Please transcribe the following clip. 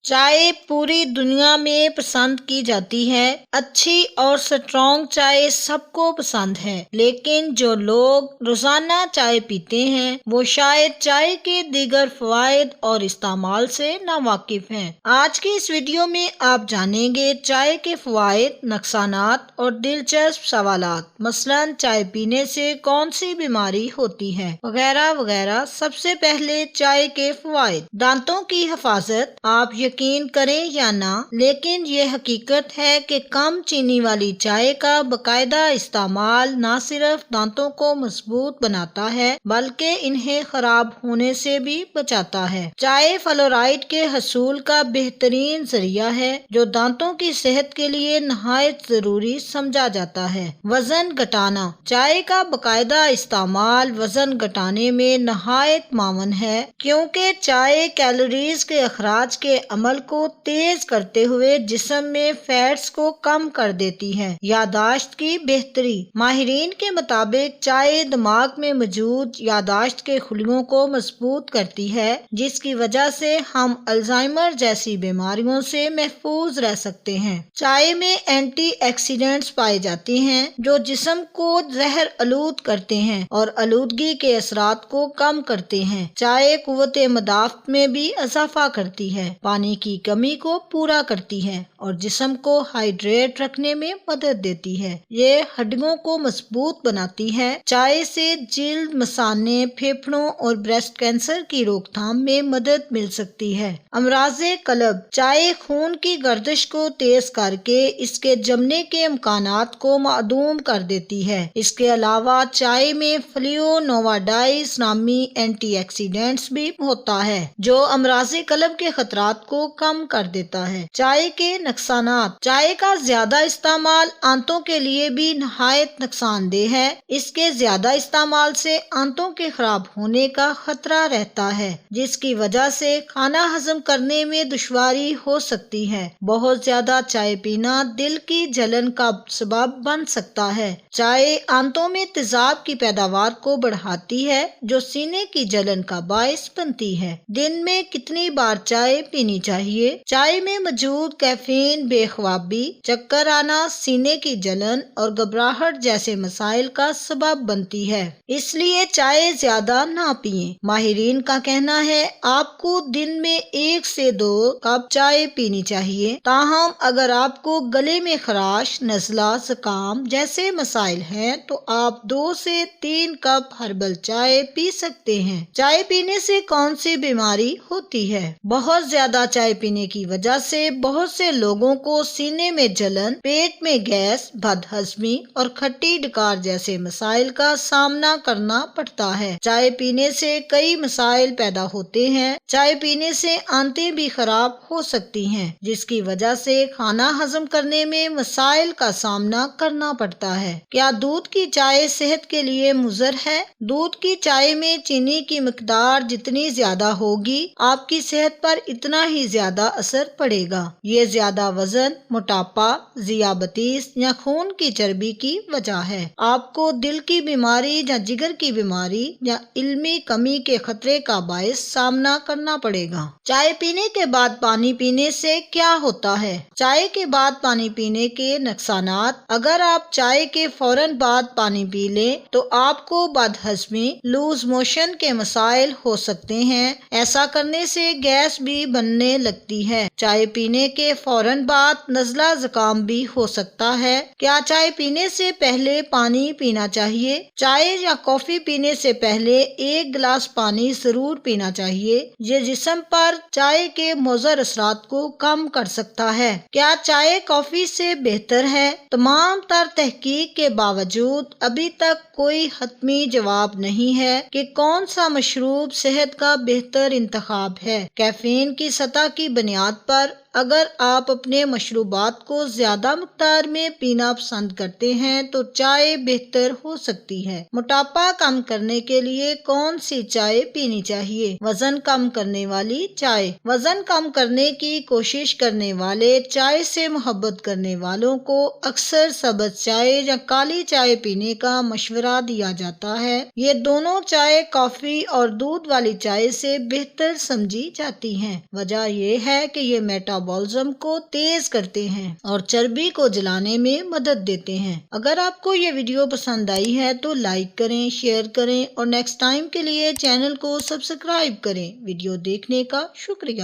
چائے پوری دنیا میں پسند کی جاتی ہے۔ اچھی اور سٹرونگ چائے سب کو پسند ہے، لیکن جو لوگ روزانہ چائے پیتے ہیں وہ شاید چائے کے دیگر فوائد اور استعمال سے ناواقف ہیں۔ آج کی اس ویڈیو میں آپ جانیں گے چائے کے فوائد، نقصانات اور دلچسپ سوالات، مثلا چائے پینے سے کون سی بیماری ہوتی ہے وغیرہ وغیرہ۔ سب سے پہلے چائے کے فوائد۔ دانتوں کی حفاظت۔ آپ یقین کریں یا نہ، لیکن یہ حقیقت ہے کہ کم چینی والی چائے کا باقاعدہ استعمال نہ صرف دانتوں کو مضبوط بناتا ہے بلکہ انہیں خراب ہونے سے بھی بچاتا ہے۔ چائے فلورائڈ کے حصول کا بہترین ذریعہ ہے جو دانتوں کی صحت کے لیے نہایت ضروری سمجھا جاتا ہے۔ وزن گھٹانا۔ چائے کا باقاعدہ استعمال وزن گھٹانے میں نہایت معاون ہے، کیونکہ چائے کیلوریز کے اخراج کے عمل کو تیز کرتے ہوئے جسم میں فیٹس کو کم کر دیتی ہے۔ یادداشت کی بہتری۔ ماہرین کے مطابق چائے دماغ میں موجود یادداشت کے خلیوں کو مضبوط کرتی ہے، جس کی وجہ سے ہم الزائمر جیسی بیماریوں سے محفوظ رہ سکتے ہیں۔ چائے میں اینٹی آکسیڈنٹس پائے جاتے ہیں جو جسم کو زہر آلود کرتے ہیں اور آلودگی کے اثرات کو کم کرتے ہیں۔ چائے قوت مدافعت میں بھی اضافہ کرتی ہے، پانی کی کمی کو پورا کرتی ہے اور جسم کو ہائیڈریٹ رکھنے میں مدد دیتی ہے۔ یہ ہڈیوں کو مضبوط بناتی ہے۔ چائے سے جلد مثانے، پھیپھڑوں اور بریسٹ کینسر کی روک تھام میں مدد مل سکتی ہے۔ امراض قلب۔ چائے خون کی گردش کو تیز کر کے اس کے جمنے کے امکانات کو معدوم کر دیتی ہے۔ اس کے علاوہ چائے میں فلیونووائڈز نامی اینٹی آکسیڈنٹس بھی ہوتا ہے جو امراض قلب کے خطرات کو کم کر دیتا ہے۔ چائے کے نقصانات۔ چائے کا زیادہ استعمال آنتوں کے لیے بھی نہایت نقصان دہ ہے۔ اس کے زیادہ استعمال سے آنتوں کے خراب ہونے کا خطرہ رہتا ہے، جس کی وجہ سے کھانا ہضم کرنے میں دشواری ہو سکتی ہے۔ بہت زیادہ چائے پینا دل کی جلن کا سبب بن سکتا ہے۔ چائے آنتوں میں تیزاب کی پیداوار کو بڑھاتی ہے جو سینے کی جلن کا باعث بنتی ہے۔ دن میں کتنی بار چائے پینی چاہیے؟ چائے میں موجود کیفین بے خوابی، چکر آنا، سینے کی جلن اور گھبراہٹ جیسے مسائل کا سبب بنتی ہے، اس لیے چائے زیادہ نہ پئیں۔ ماہرین کا کہنا ہے آپ کو دن میں 1 سے 2 کپ چائے پینی چاہیے، تاہم اگر آپ کو گلے میں خراش، نزلہ، زکام جیسے مسائل ہیں تو آپ 2 سے 3 کپ ہربل چائے پی سکتے ہیں۔ چائے پینے سے کون سی بیماری ہوتی ہے؟ بہت زیادہ چائے پینے کی وجہ سے بہت سے لوگوں کو سینے میں جلن، پیٹ میں گیس، بد ہضمی اور کھٹی ڈکار جیسے مسائل کا سامنا کرنا پڑتا ہے۔ چائے پینے سے کئی مسائل پیدا ہوتے ہیں۔ چائے پینے سے آنتیں بھی خراب ہو سکتی ہیں، جس کی وجہ سے کھانا ہضم کرنے میں مسائل کا سامنا کرنا پڑتا ہے۔ کیا دودھ کی چائے صحت کے لیے مضر ہے؟ دودھ کی چائے میں چینی کی مقدار جتنی زیادہ ہوگی، آپ کی صحت پر اتنا ہی زیادہ اثر پڑے گا۔ یہ زیادہ وزن، موٹاپا، ذیابیطس یا خون کی چربی کی وجہ ہے۔ آپ کو دل کی بیماری یا جگر کی بیماری یا علمی کمی کے خطرے کا باعث سامنا کرنا پڑے گا۔ چائے پینے کے بعد پانی پینے سے کیا ہوتا ہے؟ چائے کے بعد پانی پینے کے نقصانات۔ اگر آپ چائے کے فوراً بعد پانی پی لیں تو آپ کو بد ہضمی، لوز موشن کے مسائل ہو سکتے ہیں۔ ایسا کرنے سے گیس بھی بننے لگتی ہے۔ چائے پینے کے فوراً بعد نزلہ زکام بھی ہو سکتا ہے۔ کیا چائے پینے سے پہلے پانی پینا چاہیے؟ چائے یا کافی پینے سے پہلے 1 گلاس پانی ضرور پینا چاہیے۔ یہ جسم پر چائے کے مضر اثرات کو کم کر سکتا ہے۔ کیا چائے کافی سے بہتر ہے؟ تمام تر تحقیق کے باوجود ابھی تک کوئی حتمی جواب نہیں ہے کہ کون سا مشروب صحت کا بہتر انتخاب ہے۔ کیفین کی سطح کی بنیاد پر اگر آپ اپنے مشروبات کو زیادہ مقدار میں پینا پسند کرتے ہیں تو چائے بہتر ہو سکتی ہے۔ موٹاپا کم کرنے کے لیے کون سی چائے پینی چاہیے؟ وزن کم کرنے والی چائے۔ وزن کم کرنے کی کوشش کرنے والے چائے سے محبت کرنے والوں کو اکثر سبز چائے یا کالی چائے پینے کا مشورہ دیا جاتا ہے۔ یہ دونوں چائے کافی اور دودھ والی چائے سے بہتر سمجھی جاتی ہیں۔ وجہ یہ ہے کہ یہ میٹابولزم کو تیز کرتے ہیں اور چربی کو جلانے میں مدد دیتے ہیں۔ اگر آپ کو یہ ویڈیو پسند آئی ہے تو لائک کریں، شیئر کریں اور نیکسٹ ٹائم کے لیے چینل کو سبسکرائب کریں۔ ویڈیو دیکھنے کا شکریہ۔